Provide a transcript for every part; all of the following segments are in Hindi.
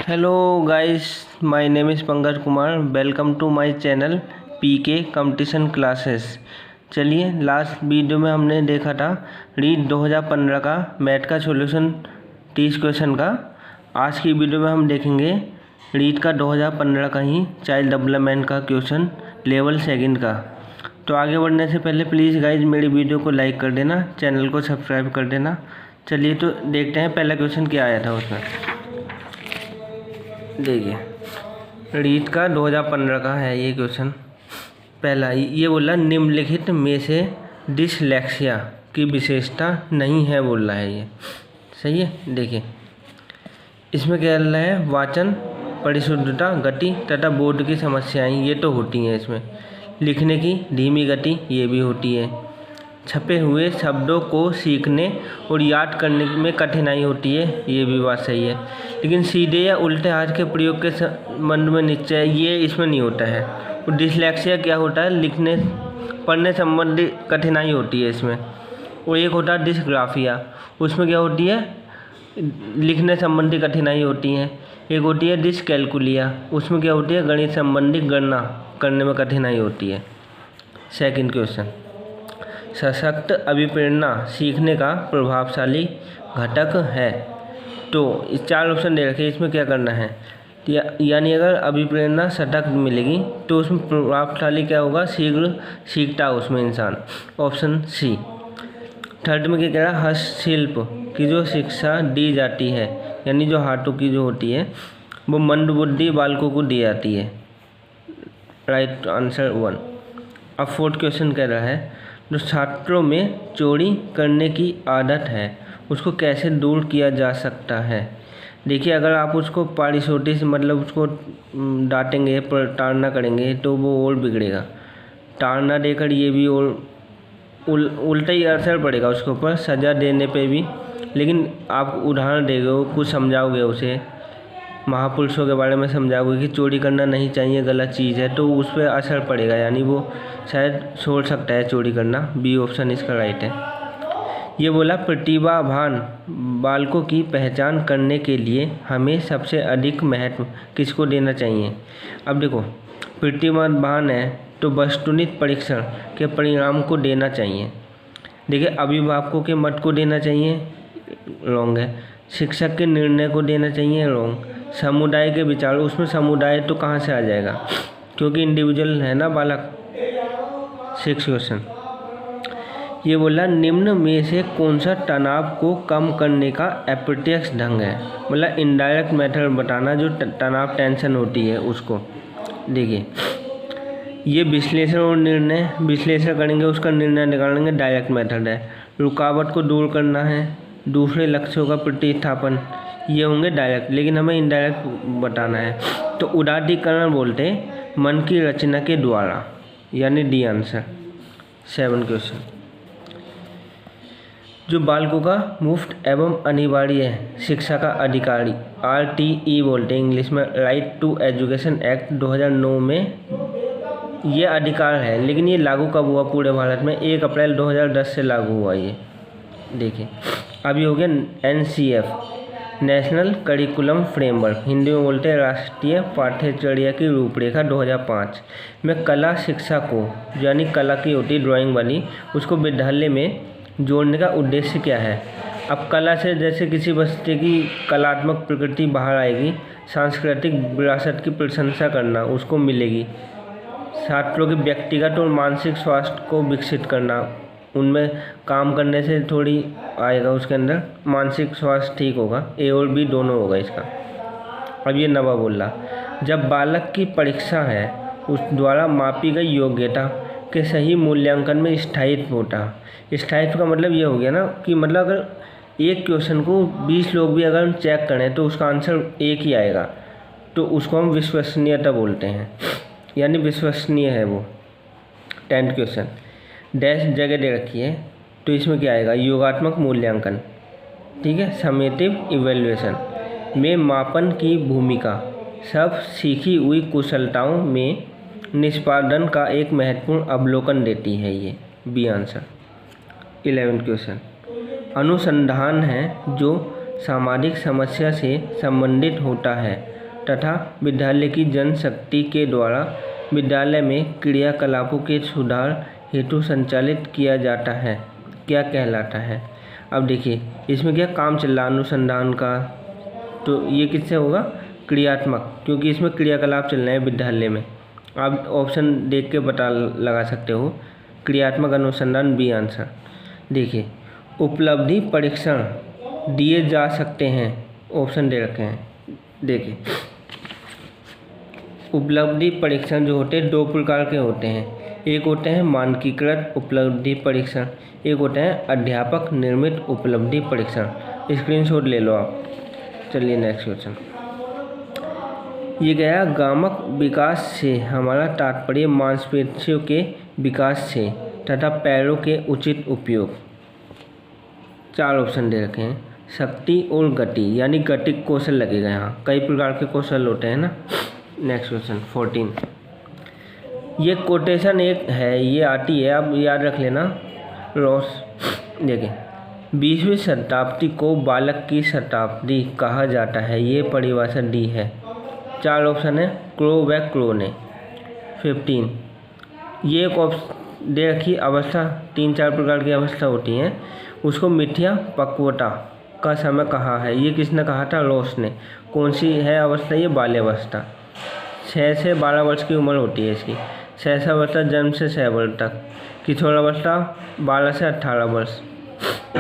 Hello guys, my name is Pankaj Kumar. Welcome to my channel PK competition classes. चलिए, लास्ट वीडियो में हमने देखा था रीड 2015 का मैथ का सॉल्यूशन 30 क्वेश्चन का। आज की वीडियो में हम देखेंगे रीड का 2015 का ही चाइल्ड डेवलपमेंट का क्वेश्चन लेवल सेकंड का। तो आगे बढ़ने से पहले प्लीज़ गाइज मेरी वीडियो को लाइक कर देना, चैनल को सब्सक्राइब कर देना। चलिए तो देखते हैं पहला क्वेश्चन क्या आया था उसमें। देखिए, रीड का 2015 का है ये क्वेश्चन। पहला ये बोला निम्नलिखित में से डिसलेक्सिया की विशेषता नहीं है बोल रहा है। ये सही है। देखिए इसमें क्या चल रहा है, वाचन, परिशुद्धता, गति तथा बोध की समस्याएं ये तो होती हैं इसमें। लिखने की धीमी गति ये भी होती है। छपे हुए शब्दों को सीखने और याद करने में कठिनाई होती है, ये भी बात सही है। लेकिन सीधे या उल्टे हाथ के प्रयोग के संबंध में निश्चय ये इसमें नहीं होता है। और डिसलेक्सिया क्या होता है, लिखने पढ़ने संबंधी कठिनाई होती है इसमें। और एक होता है डिसग्राफिया, उसमें क्या होती है, लिखने संबंधी कठिनाई होती है। एक होती है डिसकैलकुलिया, उसमें क्या होती है, गणित संबंधी गणना करने में कठिनाई होती है। सेकंड क्वेश्चन, सशक्त अभिप्रेरणा सीखने का प्रभावशाली घटक है। तो इस 4 ऑप्शन दे रखे, इसमें क्या करना है, यानी अगर अभिप्रेरणा सशक्त मिलेगी तो उसमें प्रभावशाली क्या होगा, शीघ्र सीखता उसमें इंसान। Option C. थर्ड में क्या कह रहा है, हस्तशिल्प की जो शिक्षा दी जाती है, यानी जो हाथों की जो होती है वो मंदबुद्धि बालकों को दी जाती है। Right answer 1। अब फोर्थ क्वेश्चन कह रहा है, जो छात्रों में चोरी करने की आदत है उसको कैसे दूर किया जा सकता है। देखिए, अगर आप उसको पारिशोटी से मतलब उसको डांटेंगे, ताड़ना करेंगे तो वो और बिगड़ेगा। ताड़ना देकर ये भी और उल्टा ही असर पड़ेगा उसके ऊपर, सज़ा देने पे भी। लेकिन आप उदाहरण देंगे, कुछ समझाओगे उसे, महापुरुषों के बारे में समझाओगे कि चोरी करना नहीं चाहिए, गलत चीज़ है, तो उस पर असर पड़ेगा, यानी वो शायद छोड़ सकता है चोरी करना। बी ऑप्शन इसका राइट है। ये बोला प्रतिभावान बालकों की पहचान करने के लिए हमें सबसे अधिक महत्व किसको देना चाहिए। अब देखो, प्रतिभावान है तो वस्तुनिष्ठ परीक्षण के परिणाम को देना चाहिए। देखिए, अभिभावकों के मत को देना चाहिए, रॉन्ग है। शिक्षक के निर्णय को देना चाहिए, रॉन्ग। समुदाय के विचार, उसमें समुदाय तो कहाँ से आ जाएगा, क्योंकि इंडिविजुअल है ना बालक। 6 क्वेश्चन, ये बोला निम्न में से कौन सा तनाव को कम करने का अप्रत्यक्ष ढंग है, मतलब इनडायरेक्ट मेथड बताना जो तनाव टेंशन होती है उसको। देखिए, ये विश्लेषण और निर्णय, विश्लेषण करेंगे उसका निर्णय निकालेंगे, डायरेक्ट मेथड है। रुकावट को दूर करना है, दूसरे लक्ष्यों का प्रतिस्थापन, ये होंगे डायरेक्ट। लेकिन हमें इनडायरेक्ट बताना है तो उदारीकरण बोलते हैं मन की रचना के द्वारा, यानी डी आंसर। 7 क्वेश्चन, जो बालकों का मुफ्त एवं अनिवार्य शिक्षा का अधिकारी RTE बोलते हैं इंग्लिश में, राइट टू एजुकेशन एक्ट 2009 में ये अधिकार है। लेकिन ये लागू कब हुआ पूरे भारत में, 1 अप्रैल 2010 से लागू हुआ ये। देखिए, अभी हो गया NCF, national curriculum framework, Hindi में बोलते हैं राष्ट्रीय पाठ्यचर्या की रूपरेखा 2005 में कला शिक्षा को, यानी कला की होती है ड्राइंग वाली, उसको विद्यालय में जोड़ने का उद्देश्य क्या है। अब कला से जैसे किसी बच्चे की कलात्मक प्रकृति बाहर आएगी, सांस्कृतिक विरासत की प्रशंसा करना उसको मिलेगी, छात्रों के व्यक्तिगत और मानसिक स्वास्थ्य को विकसित करना, उनमें काम करने से थोड़ी आएगा, उसके अंदर मानसिक स्वास्थ्य ठीक होगा, A और B दोनों होगा इसका। अब ये नवा बोल रहा, जब बालक की परीक्षा है उस द्वारा मापी गई योग्यता के सही मूल्यांकन में स्थायित्व होता। स्थायित्व का मतलब ये हो गया ना कि मतलब अगर एक क्वेश्चन को 20 लोग भी अगर हम चेक करें तो उसका आंसर एक ही आएगा, तो उसको हम विश्वसनीयता बोलते हैं, यानी विश्वसनीय है वो। 10th क्वेश्चन, डैश जगह दे रखी है तो इसमें क्या आएगा, योगात्मक मूल्यांकन, ठीक है। समेटिव इवैल्यूएशन में मापन की भूमिका सब सीखी हुई कुशलताओं में निष्पादन का एक महत्वपूर्ण अवलोकन देती है, ये बी आंसर। 11th क्वेश्चन, अनुसंधान है जो सामाजिक समस्या से संबंधित होता है तथा विद्यालय की जनशक्ति के द्वारा विद्यालय में क्रियाकलापों के सुधार हेतु संचालित किया जाता है, क्या कहलाता है। अब देखिए इसमें क्या काम चल रहा है अनुसंधान का, तो ये किससे होगा, क्रियात्मक, क्योंकि इसमें क्रियाकलाप चल रहे हैं विद्यालय में। आप ऑप्शन देख के पता लगा सकते हो, क्रियात्मक अनुसंधान बी आंसर। देखिए उपलब्धि परीक्षण दिए जा सकते हैं, ऑप्शन दे रखे हैं। देखिए उपलब्धि परीक्षण जो होते हैं 2 प्रकार के होते हैं, एक होते हैं मानकीकृत उपलब्धि परीक्षण, एक होते हैं अध्यापक निर्मित उपलब्धि परीक्षण। स्क्रीनशॉट ले लो आप। चलिए नेक्स्ट क्वेश्चन। ये गया गामक विकास से हमारा तात्पर्य मांसपेशियों के विकास से तथा पैरों के उचित उपयोग। 4 ऑप्शन दे रखे हैं, शक्ति और गति, यानी गतिक कौशल लगेगा यहाँ, कई प्रकार के कौशल होते हैं ना। Next question 14। ये कोटेशन एक है, ये आती है, अब याद रख लेना। रॉस देखें 20वीं शताब्दी को बालक की शताब्दी कहा जाता है, ये परिभाषा डी है। 4 ऑप्शन है, क्रो व क्रो ने। 15 ये एक ऑप्शन दे रखी अवस्था, 3-4 प्रकार की अवस्था होती हैं, उसको मिथ्या पक्वता का समय कहा है, ये किसने कहा था, रॉस ने। कौन सी है अवस्था, ये बाल्यावस्था। 6 से 12 वर्ष की उम्र होती है इसकी। शैशवावस्था जन्म से 6 वर्ष तक, किशोरावस्था 12 से 18 वर्ष,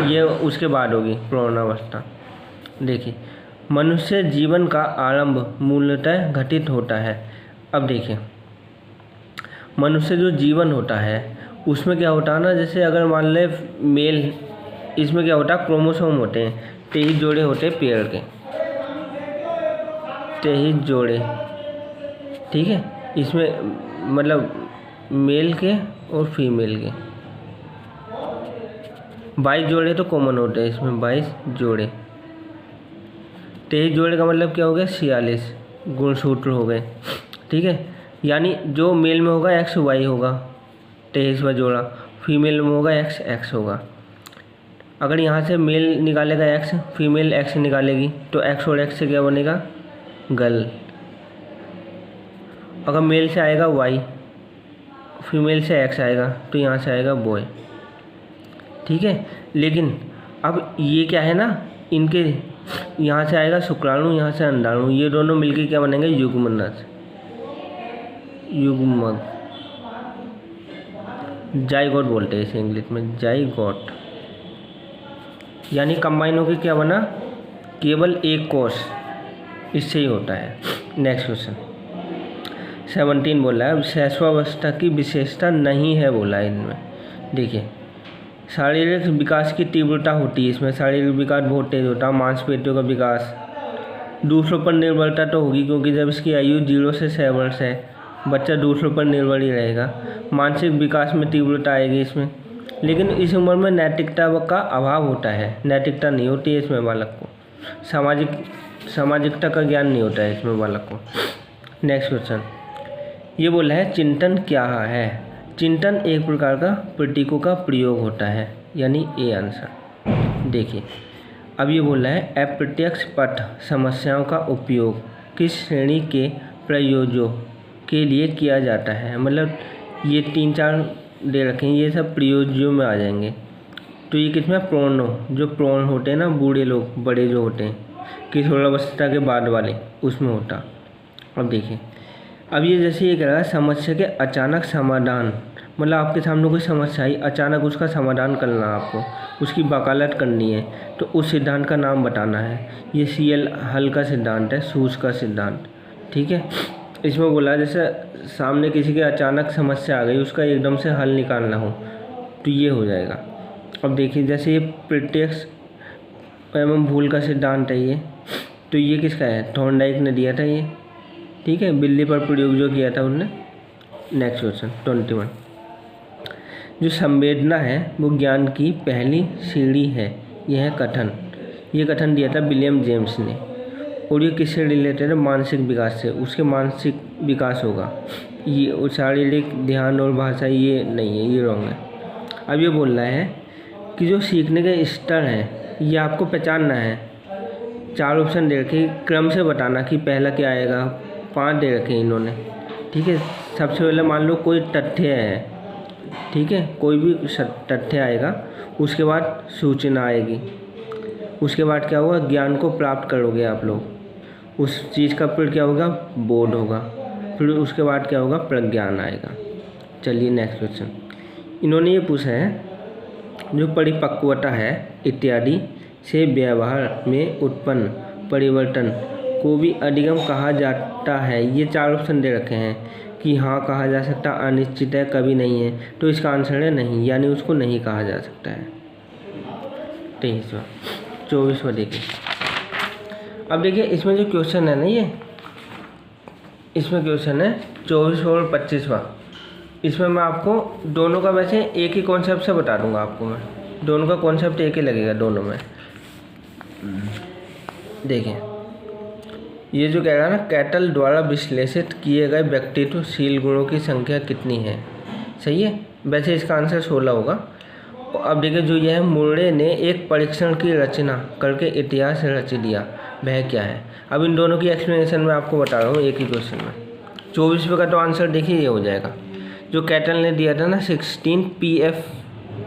ये उसके बाद होगी प्रौढ़ावस्था। देखिए मनुष्य जीवन का आरंभ मूलतः घटित होता है। अब देखिए मनुष्य जो जीवन होता है उसमें क्या होता है ना, जैसे अगर मान ले मेल, इसमें क्या होता है, क्रोमोसोम होते हैं, 23 जोड़े होते हैं पेयर के, 23 जोड़े, ठीक है। इसमें मतलब मेल के और फीमेल के 22 जोड़े तो कॉमन होते हैं इसमें, 22 जोड़े। 23 जोड़े का मतलब क्या हो गया, 46 गुणसूत्र हो गए, ठीक है। यानी जो मेल में होगा एक्स वाई होगा 23वां जोड़ा, फीमेल में होगा एक्स एक्स होगा। अगर यहाँ से मेल निकालेगा एक्स, फीमेल एक्स निकालेगी, तो एक्स और एक्स से क्या बनेगा, गर्ल। अगर मेल से आएगा वाई, फीमेल से एक्स आएगा, तो यहाँ से आएगा बॉय, ठीक है। लेकिन अब ये क्या है ना, इनके यहाँ से आएगा शुक्राणु, यहाँ से अंडाणु, ये दोनों मिलके क्या बनेंगे, युग्मनज, युग्मक, जाइगोट बोलते हैं इसे इंग्लिश में, जाइगोट। यानी कंबाइन होकर क्या बना, केवल एक कोष, इससे ही होता है। नेक्स्ट क्वेश्चन 17 बोला है, शैशवावस्था की विशेषता नहीं है बोला है इनमें। देखिए शारीरिक विकास की तीव्रता होती है इसमें, शारीरिक विकास बहुत तेज होता है, मांसपेशियों का विकास। दूसरों पर निर्भरता तो होगी, क्योंकि जब इसकी आयु 0 से 6 वर्ष है, बच्चा दूसरों पर निर्भर ही रहेगा। मानसिक विकास में तीव्रता आएगी इसमें, लेकिन इस उम्र में नैतिकता का अभाव होता है, नैतिकता नहीं होती है इसमें बालक को, सामाजिकता का ज्ञान नहीं होता है इसमें बालक को। नेक्स्ट क्वेश्चन ये बोला है, चिंतन क्या है। चिंतन एक प्रकार का प्रतीकों का प्रयोग होता है, यानी ए आंसर। देखिए अब ये बोला है, अप्रत्यक्ष पठ समस्याओं का उपयोग किस श्रेणी के प्रयोजों के लिए किया जाता है। मतलब ये 3-4 दे रखे हैं, ये सब प्रयोज्यों में आ जाएंगे। तो ये किसमें, प्रौढ़ों, जो प्रौढ़ होते हैं ना, बूढ़े लोग, बड़े जो होते हैं, किशोरावस्था के बाद वाले, उसमें होता। अब देखिए अब ये जैसे ये कह रहा है, समस्या के अचानक समाधान, मतलब आपके सामने कोई समस्या आई, अचानक उसका समाधान करना आपको, उसकी वकालत करनी है, तो उस सिद्धांत का नाम बताना है। ये CL हल का सिद्धांत है, सूज का सिद्धांत, ठीक है। इसमें बोला जैसे सामने किसी के अचानक समस्या आ गई, उसका एकदम से हल निकालना हो, तो ये हो जाएगा। अब देखिए जैसे ये प्रत्यक्ष एवं भूल का सिद्धांत है ये, तो ये किसका है, थॉर्नडाइक ने दिया था ये, ठीक है, बिल्ली पर प्रयोग जो किया था उनने। नेक्स्ट क्वेश्चन 21, जो संवेदना है वो ज्ञान की पहली सीढ़ी है, यह है कथन। ये कथन दिया था विलियम जेम्स ने, और ये किससे रिलेटेड है, मानसिक विकास से, उसके मानसिक विकास होगा। ये शारीरिक, ध्यान और भाषा ये नहीं है, ये रॉन्ग है। अब ये बोल रहा है कि जो सीखने के स्तर हैं ये आपको पहचानना है, 4 ऑप्शन दे रखे, क्रम से बताना कि पहला क्या आएगा। 5 दे रखे इन्होंने, ठीक है। सबसे पहले मान लो कोई तथ्य है, ठीक है, कोई भी तथ्य आएगा, उसके बाद सूचना आएगी, उसके बाद क्या होगा, ज्ञान को प्राप्त करोगे आप लोग, उस चीज़ का फिर क्या होगा, बोध होगा, फिर उसके बाद क्या होगा, प्रज्ञान आएगा। चलिए नेक्स्ट क्वेश्चन। इन्होंने ये पूछा है, जो परिपक्वता है इत्यादि से व्यवहार में उत्पन्न परिवर्तन को भी अधिगम कहा जाता है। ये 4 ऑप्शन दे रखे हैं कि हाँ कहा जा सकता, अनिश्चित है, कभी नहीं है, तो इसका आंसर है नहीं, यानी उसको नहीं कहा जा सकता है। 23वां 24वां देखिए। अब देखिए इसमें जो क्वेश्चन है ना, ये इसमें क्वेश्चन है 24वां और 25वां। इसमें मैं आपको दोनों का वैसे एक ही कॉन्सेप्ट से बता दूंगा आपको, मैं दोनों का कॉन्सेप्ट एक ही लगेगा दोनों में। देखिए ये जो कह रहा है ना, कैटल द्वारा विश्लेषित किए गए व्यक्तित्वशील गुणों की संख्या कितनी है, सही है। वैसे इसका आंसर 16 होगा। अब देखिए जो यह है, मुर्रे ने एक परीक्षण की रचना करके इतिहास रच दिया, वह क्या है। अब इन दोनों की एक्सप्लेनेशन मैं आपको बता रहा हूँ एक ही क्वेश्चन में। 24वें का तो आंसर देखिए ये हो जाएगा। जो कैटल ने दिया था ना 16 PF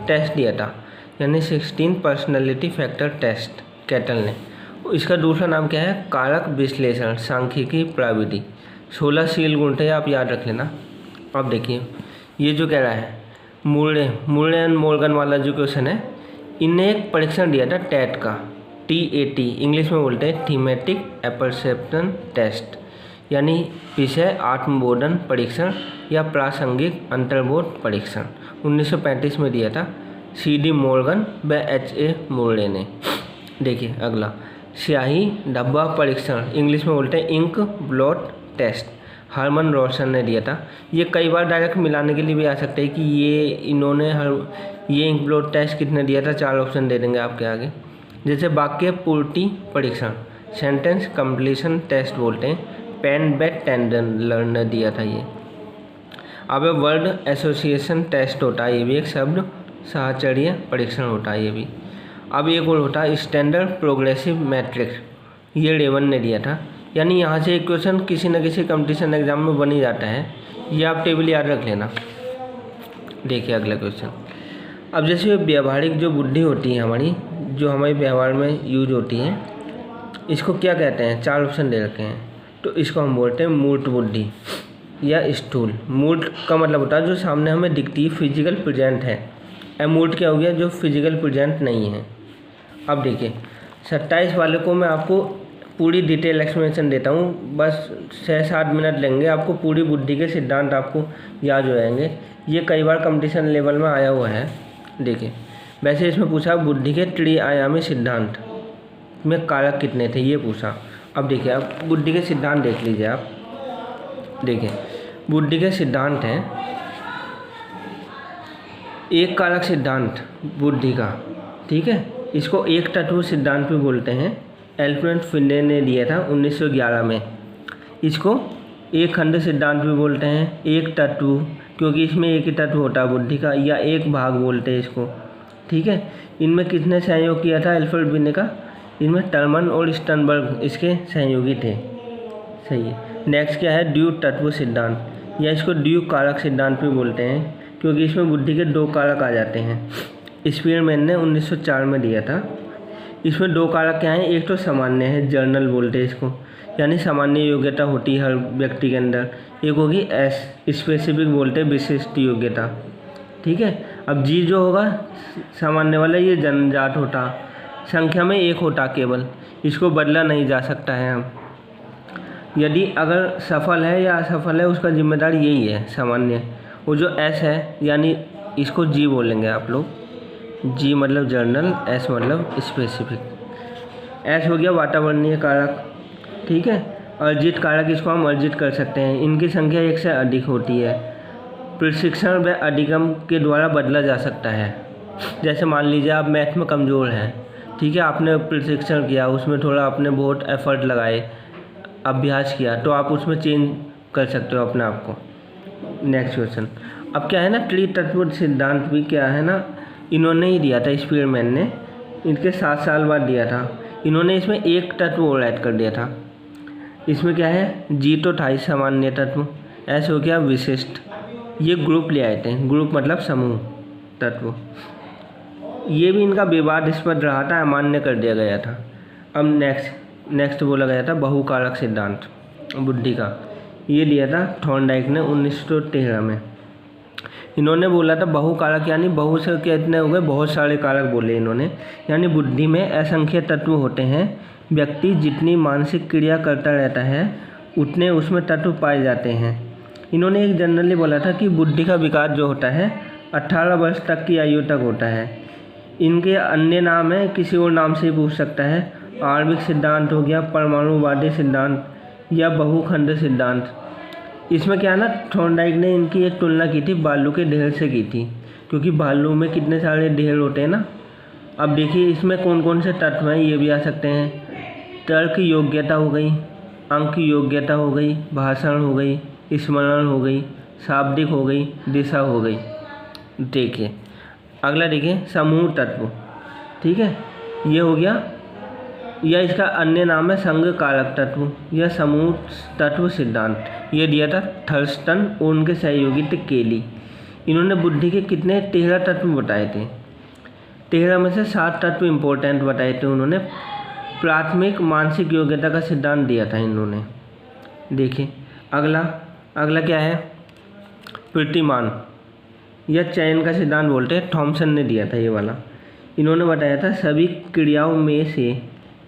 टेस्ट दिया था, यानी 16 पर्सनैलिटी फैक्टर टेस्ट कैटल ने। इसका दूसरा नाम क्या है, कारक विश्लेषण सांख्यिकी प्रविधि। 16 शील गुण थे, आप याद रख लेना। अब देखिए ये जो कह रहा है, मुर्रे एंड मॉर्गन वाला जो क्वेश्चन है, इनने एक परीक्षण दिया था टैट का, TAT इंग्लिश में बोलते हैं थीमेटिक एपर्सेप्शन टेस्ट, यानी विषय आत्मबोधन परीक्षण या प्रासंगिक अंतर्बोध परीक्षण। 1935 में दिया था CD मॉर्गन व HA मुर्रे ने। देखिए अगला, स्याही डब्बा परीक्षण इंग्लिश में बोलते हैं इंक ब्लॉट टेस्ट, हरमन रोशन ने दिया था। ये कई बार डायरेक्ट मिलाने के लिए भी आ सकते हैं कि ये इंक ब्लॉट टेस्ट कितने दिया था, 4 ऑप्शन दे देंगे आपके आगे। जैसे वाक्य पूर्ति परीक्षण सेंटेंस कंप्लीशन टेस्ट बोलते हैं, पेन बेट टेंडलर ने दिया था ये। अब वर्ड एसोसिएशन टेस्ट होता है, ये भी एक शब्द साहचर्य परीक्षण होता है ये भी। अब एक और होता है स्टैंडर्ड प्रोग्रेसिव मैट्रिक्स, ये रेवन ने दिया था। यानी यहाँ से एक क्वेश्चन किसी न किसी कंपटीशन एग्जाम में बन ही जाता है, ये आप टेबल याद रख लेना। देखिए अगला क्वेश्चन। अब जैसे व्यवहारिक जो बुद्धि होती है हमारी, जो हमारे व्यवहार में यूज होती है, इसको क्या कहते हैं, 4 ऑप्शन दे रखे हैं। तो इसको हम बोलते हैं मूर्त बुद्धि या स्थूल। मूर्त का मतलब होता है जो सामने हमें दिखती है, फिजिकल प्रेजेंट है। अमूर्त क्या हो गया, जो फिजिकल प्रेजेंट नहीं है। अब देखिए 27 वाले को मैं आपको पूरी डिटेल एक्सप्लेनेशन देता हूँ, बस 6-7 मिनट लेंगे, आपको पूरी बुद्धि के सिद्धांत आपको याद हो जाएंगे। ये कई बार कंपटीशन लेवल में आया हुआ है। देखिए वैसे इसमें पूछा बुद्धि के त्रिआयामी सिद्धांत में कारक कितने थे, ये पूछा। अब देखिए आप बुद्धि के सिद्धांत देख लीजिए। आप देखिए बुद्धि के सिद्धांत हैं, एक कारक सिद्धांत बुद्धि का, ठीक है, इसको एक तत्व सिद्धांत भी बोलते हैं। एल्फ्रेड फिंडे ने दिया था 1911 में। इसको एक खंड सिद्धांत भी बोलते हैं, एक तत्व, क्योंकि इसमें एक ही तत्व होता है बुद्धि का, या एक भाग बोलते हैं इसको, ठीक है। इनमें किसने सहयोग किया था एल्फ्रेड फिंडे का, इनमें टर्मन और स्टर्नबर्ग इसके सहयोगी थे, सही है। नेक्स्ट क्या है, द्वि तत्व सिद्धांत, या इसको द्वि कारक सिद्धांत भी बोलते हैं, क्योंकि इसमें बुद्धि के 2 कारक आ जाते हैं। स्पीयरमैन ने 1904 में दिया था। इसमें 2 कारक क्या हैं, एक तो सामान्य है, जर्नल बोलते हैं इसको, यानी सामान्य योग्यता होती है हर व्यक्ति के अंदर। एक होगी स्पेसिफिक बोलते हैं, विशिष्ट योग्यता, ठीक है। अब जी जो होगा सामान्य वाला, ये जन्मजात होता, संख्या में 1 होता केवल, इसको बदला नहीं जा सकता है। हम यदि अगर सफल है या असफल है उसका जिम्मेदार यही है, सामान्य। वो जो एस है, यानी इसको जी बोलेंगे आप लोग, जी मतलब जर्नल, एस मतलब स्पेसिफिक। एस हो गया वातावरणीय कारक, ठीक है। अर्जित कारक, इसको हम अर्जित कर सकते हैं, इनकी संख्या 1 से अधिक होती है। प्रशिक्षण व अधिगम के द्वारा बदला जा सकता है। जैसे मान लीजिए आप मैथ में कमज़ोर हैं, ठीक है, आपने प्रशिक्षण किया, उसमें थोड़ा आपने बहुत एफर्ट लगाए, अभ्यास किया, तो आप उसमें चेंज कर सकते हो अपने आप को। Next question. अब क्या है ना, त्रितत्व सिद्धांत भी क्या है ना, इन्होंने ही दिया था, स्पीयरमैन ने, इनके 7 साल बाद दिया था। इन्होंने इसमें एक तत्व और ऐड कर दिया था। इसमें क्या है, जी तो था ही सामान्य तत्व, ऐसे हो गया विशिष्ट। ये ग्रुप ले आए थे, ग्रुप मतलब समूह तत्व। ये भी इनका विवादास्पद रहा था, अमान्य कर दिया गया था। अब नेक्स्ट बोला गया था बहुकारक सिद्धांत बुद्धि का। ये दिया था थॉर्नडाइक ने 1913 में। इन्होंने बोला था बहुकारक यानी बहु से कितने हो गए, बहुत सारे कारक बोले इन्होंने, यानी बुद्धि में असंख्य तत्व होते हैं। व्यक्ति जितनी मानसिक क्रिया करता रहता है उतने उसमें तत्व पाए जाते हैं। इन्होंने एक जनरली बोला था कि बुद्धि का विकास जो होता है 18 वर्ष तक की आयु तक होता है। इनके अन्य नाम है, किसी और नाम से ही पूछ सकता है। आणविक सिद्धांत हो गया, परमाणुवादी सिद्धांत या बहुखंड सिद्धांत। इसमें क्या है ना, थॉर्नडाइक ने इनकी एक तुलना की थी भालू के ढेर से की थी, क्योंकि भालू में कितने सारे ढेर होते हैं ना। अब देखिए इसमें कौन कौन से तत्व हैं ये भी आ सकते हैं। तर्क योग्यता हो गई, अंक योग्यता हो गई, भाषण हो गई, स्मरण हो गई, शाब्दिक हो गई, दिशा हो गई। देखिए अगला देखिए समूह तत्व, ठीक है, ये हो गया, या इसका अन्य नाम है संघ कारक तत्व या समूह तत्व सिद्धांत। ये दिया था थर्स्टन और उनके सहयोगी थे केली। इन्होंने बुद्धि के कितने 13 तत्व बताए थे। 13 में से 7 तत्व इम्पोर्टेंट बताए थे उन्होंने। प्राथमिक मानसिक योग्यता का सिद्धांत दिया था इन्होंने। देखिए अगला क्या है, प्रतिमान या चयन का सिद्धांत बोलते हैं, थॉमसन ने दिया था ये वाला। इन्होंने बताया था सभी क्रियाओं में से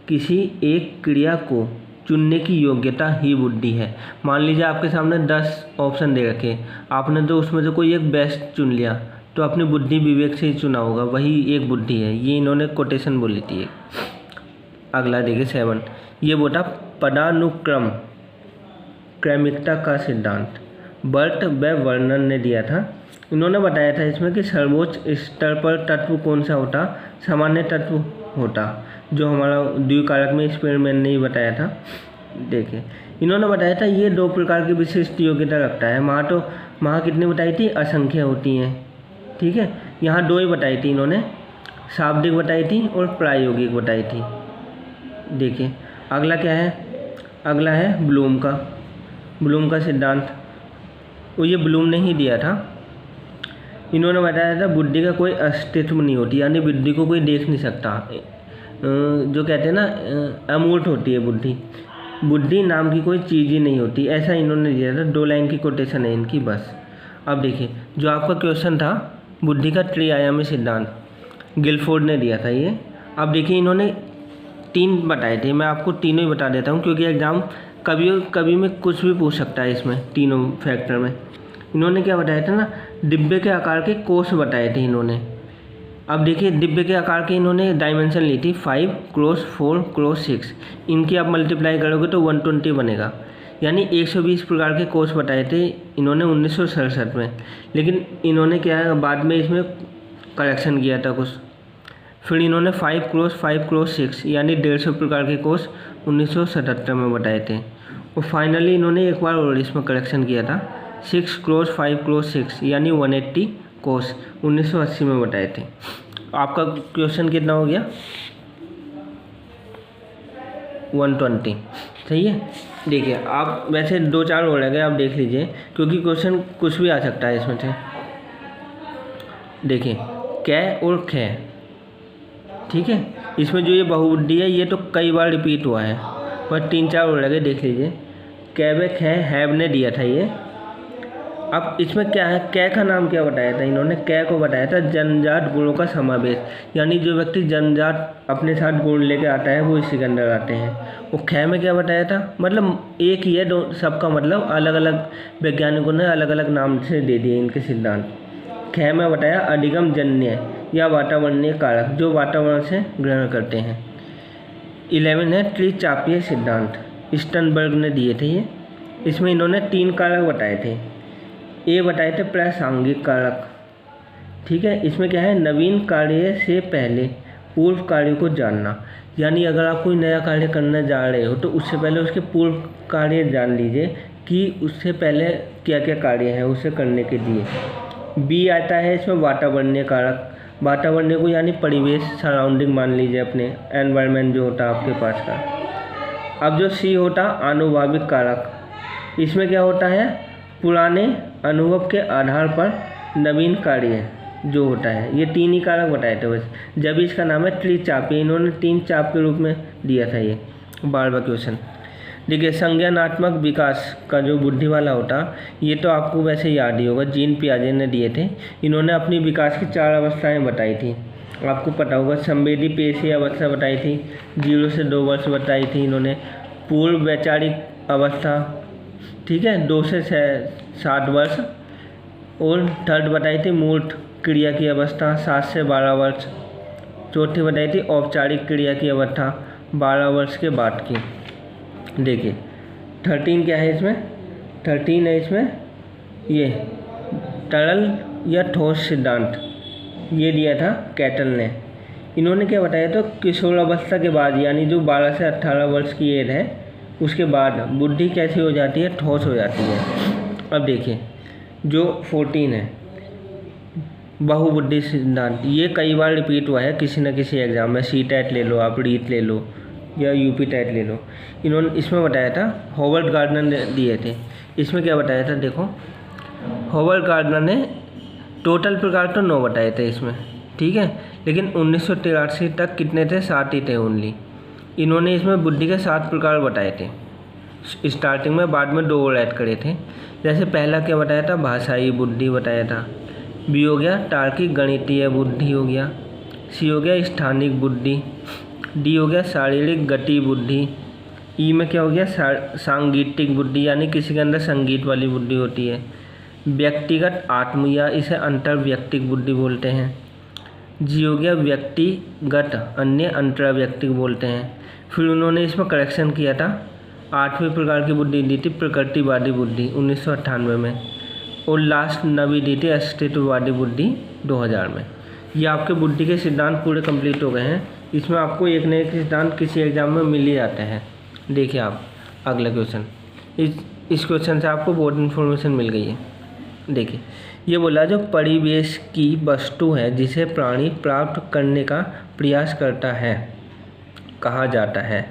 किसी एक क्रिया को चुनने की योग्यता ही बुद्धि है। मान लीजिए आपके सामने 10 ऑप्शन दे रखे, आपने तो उसमें से कोई एक बेस्ट चुन लिया, तो अपनी बुद्धि विवेक से ही चुना होगा, वही एक बुद्धि है। ये इन्होंने कोटेशन बोली थी। अगला देखिए 7, ये बोला पदानुक्रम क्रमिकता का सिद्धांत, बर्ट व वर्नन ने दिया था। इन्होंने बताया था इसमें कि सर्वोच्च स्तर पर तत्व कौन सा होता, सामान्य तत्व होता, जो हमारा द्विकारक में स्पेरमैन ने ही बताया था। देखिए इन्होंने बताया था ये 2 प्रकार की विशिष्ट योग्यता रखता है। वहाँ कितनी बताई थी, असंख्य होती हैं, ठीक है। यहाँ 2 ही बताई थी इन्होंने, शाब्दिक बताई थी और प्रायोगिक बताई थी। देखिए अगला क्या है, अगला है ब्लूम का सिद्धांत। वो ये ब्लूम ने ही दिया था। इन्होंने बताया था बुद्धि का कोई अस्तित्व नहीं होती, यानी बुद्धि को कोई देख नहीं सकता। जो कहते हैं ना, अमूर्त होती है बुद्धि नाम की कोई चीज़ ही नहीं होती, ऐसा इन्होंने दिया था। 2 लाइन की कोटेशन है इनकी बस। अब देखिए जो आपका क्वेश्चन था बुद्धि का त्रिआयामी सिद्धांत, गिलफोर्ड ने दिया था ये। अब देखिए इन्होंने 3 बताए थे, मैं आपको तीनों ही बता देता हूँ, क्योंकि एग्ज़ाम कभी में कुछ भी पूछ सकता है इसमें तीनों फैक्टर में। इन्होंने क्या बताया था ना, डिब्बे के आकार के कोष बताए थे इन्होंने। अब देखिए डिब्बे के आकार के इन्होंने डायमेंशन ली थी 5 क्रॉस 4 क्रॉस 6। इनकी आप मल्टीप्लाई करोगे तो 120 बनेगा, यानी 120 प्रकार के कोष बताए थे इन्होंने 1967 में। लेकिन इन्होंने क्या है बाद में इसमें करेक्शन किया था कुछ, फिर इन्होंने 5 क्रॉस 6 यानी 150 प्रकार के कोष 1977 में बताए थे। और फाइनली इन्होंने एक बार और इसमें करेक्शन किया था, 6 क्रॉस 5 क्रॉस 6 यानी 180 कोष 1980 में बताए थे। आपका क्वेश्चन कितना हो गया, 120, सही है। देखिए आप वैसे 2-4 हो गए, आप देख लीजिए, क्योंकि क्वेश्चन कुछ भी आ सकता है इसमें से। देखिए कै और खे, ठीक है, इसमें जो ये बहुबुद्धि है ये तो कई बार रिपीट हुआ है, पर 3-4 और लगे, देख लीजिए। कैबेक है, हैव ने दिया था ये। अब इसमें क्या है, कै का नाम क्या बताया था इन्होंने, कै को बताया था जन्मजात गुणों का समावेश, यानी जो व्यक्ति जन्मजात अपने साथ गुण लेके आता है वो इसी के अंदर आते हैं। और कै में क्या बताया था, मतलब एक ही है, सबका मतलब अलग अलग वैज्ञानिकों ने अलग अलग नाम से दे दिए इनके सिद्धांत। कै में बताया अधिगम जन्य या वातावरणीय कारक, जो वातावरण से ग्रहण करते हैं। 11 है त्रिचापीय सिद्धांत, स्टनबर्ग ने दिए थे ये। इसमें इन्होंने 3 कारक बताए थे। ए बताए थे प्रासंगिक कारक, ठीक है। इसमें क्या है, नवीन कार्य से पहले पूर्व कार्य को जानना, यानी अगर आप कोई नया कार्य करने जा रहे हो तो उससे पहले उसके पूर्व कार्य जान लीजिए कि उससे पहले क्या क्या कार्य है उसे करने के लिए। बी आता है इसमें वातावरणीय कारक, वातावरण को यानी परिवेश, सराउंडिंग मान लीजिए, अपने एनवायरनमेंट जो होता आपके पास का। अब जो सी होता आनुभाविक कारक, इसमें क्या होता है, पुराने अनुभव के आधार पर नवीन कार्य जो होता है, ये 3 ही कारक बताए थे बस, जब इसका नाम है ट्री चाप। इन्होंने 3 चाप के रूप में दिया था ये बार क्वेश्चन। देखिए संज्ञानात्मक विकास का जो बुद्धि वाला होता, ये तो आपको वैसे याद ही होगा, जीन पियाजे ने दिए थे। इन्होंने अपनी विकास की 4 अवस्थाएं बताई थी, आपको पता होगा। संवेदी पेशी अवस्था बताई थी, 0 से 2 वर्ष बताई थी इन्होंने। पूर्व वैचारिक अवस्था, ठीक है, 2 से 7 वर्ष। और थर्ड बताई थी मूर्त क्रिया की अवस्था, 7 से 12 वर्ष। चौथी बताई थी औपचारिक क्रिया की अवस्था, 12 वर्ष के बाद की। देखिए 13 क्या है इसमें, 13 है इसमें ये तरल या ठोस सिद्धांत, ये दिया था कैटल ने। इन्होंने क्या बताया, तो किशोर अवस्था के बाद, यानी जो 12 से 18 वर्ष की एज है, उसके बाद बुद्धि कैसी हो जाती है, ठोस हो जाती है। अब देखिए जो 14 है बहुबुद्धि सिद्धांत, ये कई बार रिपीट हुआ है किसी न किसी एग्जाम में। सी टेट ले लो आप, रीट ले लो या यूपी टेट ले लो। इन्होंने इसमें बताया था, हॉवर्ड गार्डनर ने दिए थे। इसमें क्या बताया था, देखो हॉवर्ड गार्डनर ने टोटल प्रकार तो 9 बताए थे इसमें, ठीक है, लेकिन 1983 तक कितने थे, 7 ही थे ओनली। इन्होंने इसमें बुद्धि के 7 प्रकार बताए थे स्टार्टिंग में, बाद में 2 और ऐड करे थे। जैसे पहला क्या बताया था, भाषाई बुद्धि बताया था। बी हो गया तार्किक गणितीय बुद्धि हो गया। सी हो गया स्थानिक बुद्धि। डी हो गया शारीरिक गति बुद्धि। ई में क्या हो गया, सांगीतिक बुद्धि, यानी किसी के अंदर संगीत वाली बुद्धि होती है। व्यक्तिगत आत्म या इसे अंतर्व्यक्तिक बुद्धि बोलते हैं। जी हो गया व्यक्तिगत अन्य अंतर्व्यक्तिक बोलते हैं। फिर उन्होंने इसमें करेक्शन किया था, 8वें प्रकार की बुद्धि दी थी प्रकृतिवादी बुद्धि 1998 में। और लास्ट 9वीं दी थी अस्तित्ववादी बुद्धि 2000 में। ये आपके बुद्धि के सिद्धांत पूरे कंप्लीट हो गए हैं। इसमें आपको एक न एक सिद्धांत किसी एग्जाम में मिल ही जाते हैं। देखिए आप अगला क्वेश्चन, इस क्वेश्चन से आपको बहुत इन्फॉर्मेशन मिल गई है। देखिए ये बोला, जो परिवेश की वस्तु है जिसे प्राणी प्राप्त करने का प्रयास करता है कहा जाता है।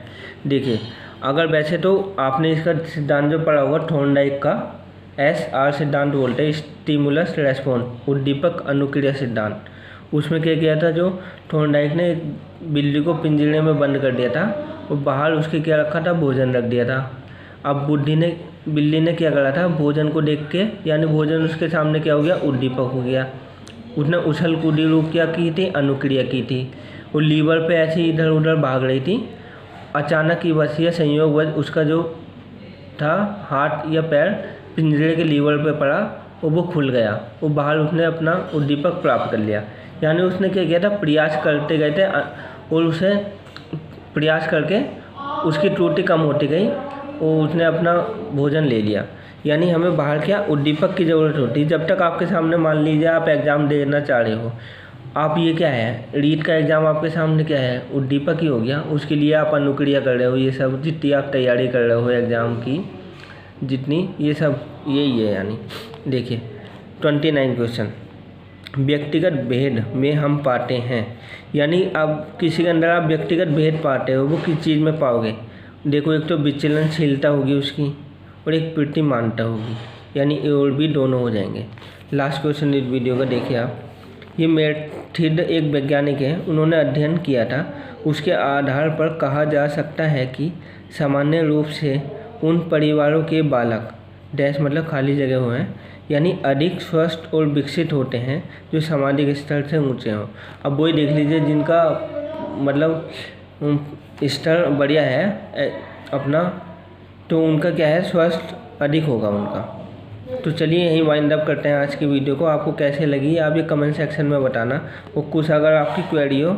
देखिए अगर वैसे तो आपने इसका सिद्धांत जो पढ़ा होगा थॉर्नडाइक का, SR सिद्धांत बोलते हैं, स्टिमुलस रेस्पॉन्स, उद्दीपक अनुक्रिया सिद्धांत। उसमें क्या किया था, जो थॉर्नडाइक ने एक बिल्ली को पिंजरे में बंद कर दिया था और बाहर उसके क्या रखा था, भोजन रख दिया था। अब बिल्ली ने क्या करा था, भोजन को देख के, यानी भोजन उसके सामने क्या हो गया, उद्दीपक हो गया। उसने उछल कूदी रूप क्या की थी, अनुक्रिया की थी। वो लीवर पे ऐसे इधर उधर भाग रही थी। अचानक की वश या संयोग वश उसका जो था हाथ या पैर पिंजरे के लीवर पे पड़ा और वो खुल गया, वो बाहर उसने अपना उद्दीपक प्राप्त कर लिया। यानी उसने क्या किया था, प्रयास करते गए थे और उसे प्रयास करके उसकी त्रुटि कम होती गई और उसने अपना भोजन ले लिया। यानी हमें बाहर क्या उद्दीपक की ज़रूरत होती है। जब तक आपके सामने मान लीजिए आप एग्ज़ाम देना चाह रहे हो, आप ये क्या है, रीट का एग्ज़ाम आपके सामने क्या है, उद्दीपक ही हो गया। उसके लिए आप अनुक्रिया कर रहे हो, ये सब जितनी आप तैयारी कर रहे हो एग्ज़ाम की जितनी, ये सब यही है। यानी देखिए 29 क्वेश्चन, व्यक्तिगत भेद में हम पाते हैं, यानी अब किसी के अंदर आप व्यक्तिगत भेद पाते हो, वो किस चीज़ में पाओगे। देखो एक तो विचलनशीलता होगी उसकी और एक प्रतिमानता होगी, यानी ए और बी दोनों हो जाएंगे। लास्ट क्वेश्चन इस वीडियो का देखिए आप, ये मेर्थिड एक वैज्ञानिक है, उन्होंने अध्ययन किया था। उसके आधार पर कहा जा सकता है कि सामान्य रूप से उन परिवारों के बालक डैश मतलब खाली जगह हुए हैं, यानी अधिक स्वस्थ और विकसित होते हैं जो सामाजिक स्तर से ऊंचे हों। अब वही देख लीजिए जिनका मतलब स्तर बढ़िया है अपना, तो उनका क्या है, स्वस्थ अधिक होगा उनका। तो चलिए यहीं वाइंड अप करते हैं आज की वीडियो को। आपको कैसे लगी आप ये कमेंट सेक्शन में बताना, और कुछ अगर आपकी क्वेरी हो